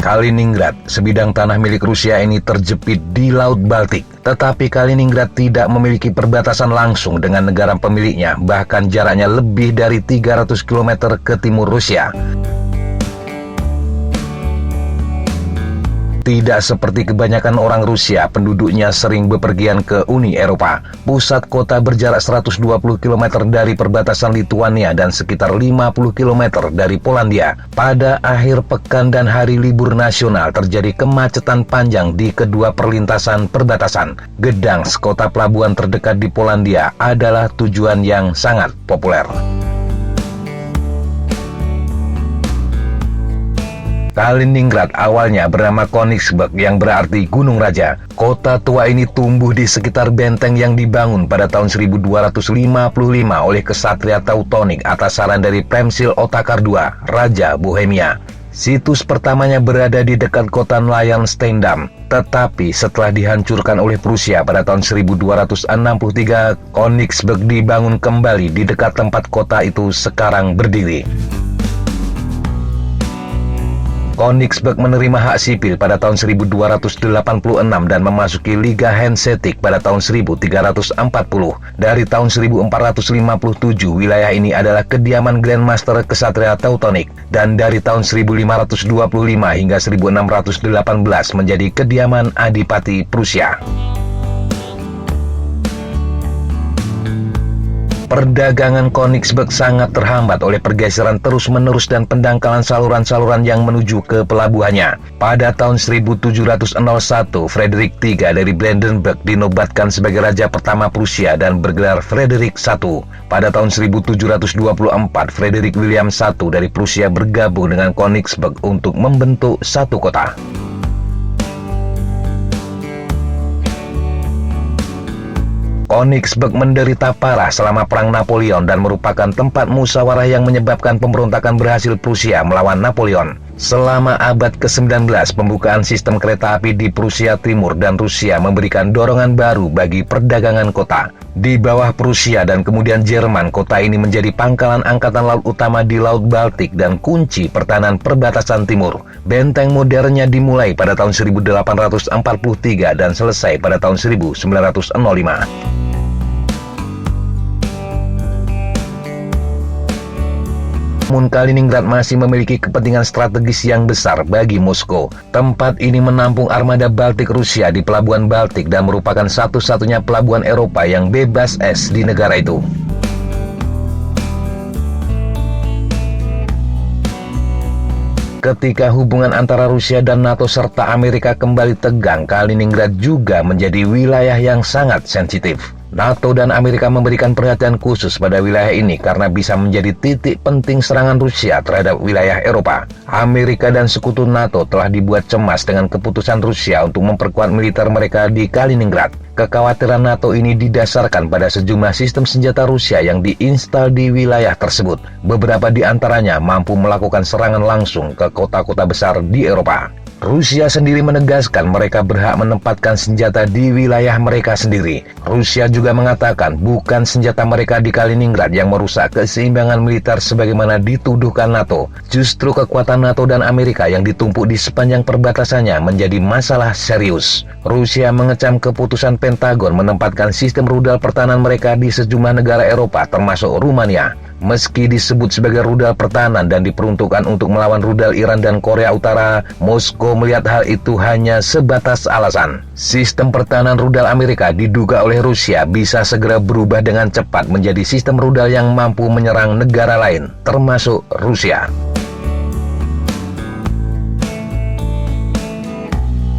Kaliningrad, sebidang tanah milik Rusia ini terjepit di Laut Baltik. Tetapi Kaliningrad tidak memiliki perbatasan langsung dengan negara pemiliknya, bahkan jaraknya lebih dari 300 km ke timur Rusia. Tidak seperti kebanyakan orang Rusia, penduduknya sering bepergian ke Uni Eropa. Pusat kota berjarak 120 km dari perbatasan Lituania dan sekitar 50 km dari Polandia. Pada akhir pekan dan hari libur nasional terjadi kemacetan panjang di kedua perlintasan perbatasan. Gdansk, kota pelabuhan terdekat di Polandia, adalah tujuan yang sangat populer. Kaliningrad awalnya bernama Königsberg yang berarti Gunung Raja. Kota tua ini tumbuh di sekitar benteng yang dibangun pada tahun 1255 oleh kesatria Teutonik atas saran dari Přemysl Otakar II, Raja Bohemia. Situs pertamanya berada di dekat kota nelayan Stendam, tetapi setelah dihancurkan oleh Prusia pada tahun 1263, Königsberg dibangun kembali di dekat tempat kota itu sekarang berdiri. Königsberg menerima hak sipil pada tahun 1286 dan memasuki Liga Hanseatic pada tahun 1340. Dari tahun 1457, wilayah ini adalah kediaman Grandmaster Kesatria Teutonik, dan dari tahun 1525 hingga 1618 menjadi kediaman Adipati Prusia. Perdagangan Königsberg sangat terhambat oleh pergeseran terus-menerus dan pendangkalan saluran-saluran yang menuju ke pelabuhannya. Pada tahun 1701, Frederick III dari Brandenburg dinobatkan sebagai raja pertama Prusia dan bergelar Frederick I. Pada tahun 1724, Frederick William I dari Prusia bergabung dengan Königsberg untuk membentuk satu kota. Königsberg menderita parah selama Perang Napoleon dan merupakan tempat musyawarah yang menyebabkan pemberontakan berhasil Prusia melawan Napoleon. Selama abad ke-19, pembukaan sistem kereta api di Prusia Timur dan Rusia memberikan dorongan baru bagi perdagangan kota. Di bawah Prusia dan kemudian Jerman, kota ini menjadi pangkalan angkatan laut utama di Laut Baltik dan kunci pertahanan perbatasan timur. Benteng modernnya dimulai pada tahun 1843 dan selesai pada tahun 1905. Namun Kaliningrad masih memiliki kepentingan strategis yang besar bagi Moskow. Tempat ini menampung armada Baltik Rusia di Pelabuhan Baltik dan merupakan satu-satunya pelabuhan Eropa yang bebas es di negara itu. Ketika hubungan antara Rusia dan NATO serta Amerika kembali tegang, Kaliningrad juga menjadi wilayah yang sangat sensitif. NATO dan Amerika memberikan perhatian khusus pada wilayah ini karena bisa menjadi titik penting serangan Rusia terhadap wilayah Eropa. Amerika dan sekutu NATO telah dibuat cemas dengan keputusan Rusia untuk memperkuat militer mereka di Kaliningrad. Kekhawatiran NATO ini didasarkan pada sejumlah sistem senjata Rusia yang diinstal di wilayah tersebut. Beberapa di antaranya mampu melakukan serangan langsung ke kota-kota besar di Eropa. Rusia sendiri menegaskan mereka berhak menempatkan senjata di wilayah mereka sendiri. Rusia juga mengatakan bukan senjata mereka di Kaliningrad yang merusak keseimbangan militer sebagaimana dituduhkan NATO. Justru kekuatan NATO dan Amerika yang ditumpuk di sepanjang perbatasannya menjadi masalah serius. Rusia mengecam keputusan Pentagon menempatkan sistem rudal pertahanan mereka di sejumlah negara Eropa termasuk Rumania. Meski disebut sebagai rudal pertahanan dan diperuntukkan untuk melawan rudal Iran dan Korea Utara, Moskow melihat hal itu hanya sebatas alasan. Sistem pertahanan rudal Amerika diduga oleh Rusia bisa segera berubah dengan cepat menjadi sistem rudal yang mampu menyerang negara lain, termasuk Rusia.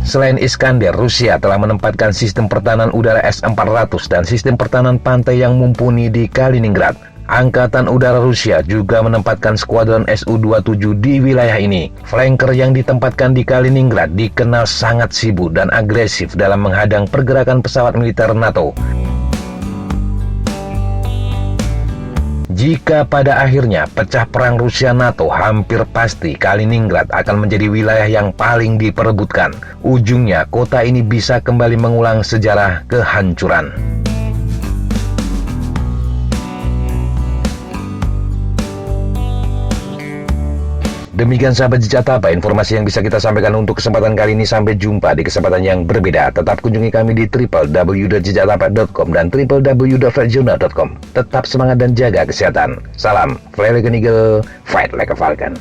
Selain Iskander, Rusia telah menempatkan sistem pertahanan udara S-400 dan sistem pertahanan pantai yang mumpuni di Kaliningrad. Angkatan Udara Rusia juga menempatkan skuadron Su-27 di wilayah ini. Flanker yang ditempatkan di Kaliningrad dikenal sangat sibuk dan agresif dalam menghadang pergerakan pesawat militer NATO. Jika pada akhirnya pecah perang Rusia-NATO, hampir pasti Kaliningrad akan menjadi wilayah yang paling diperebutkan. Ujungnya, kota ini bisa kembali mengulang sejarah kehancuran. Demikian sahabat Jejak Tapa, informasi yang bisa kita sampaikan untuk kesempatan kali ini. Sampai jumpa di kesempatan yang berbeda. Tetap kunjungi kami di www.jejaktapa.com dan www.flightjournal.com. Tetap semangat dan jaga kesehatan. Salam, fly like an eagle, fight like a falcon.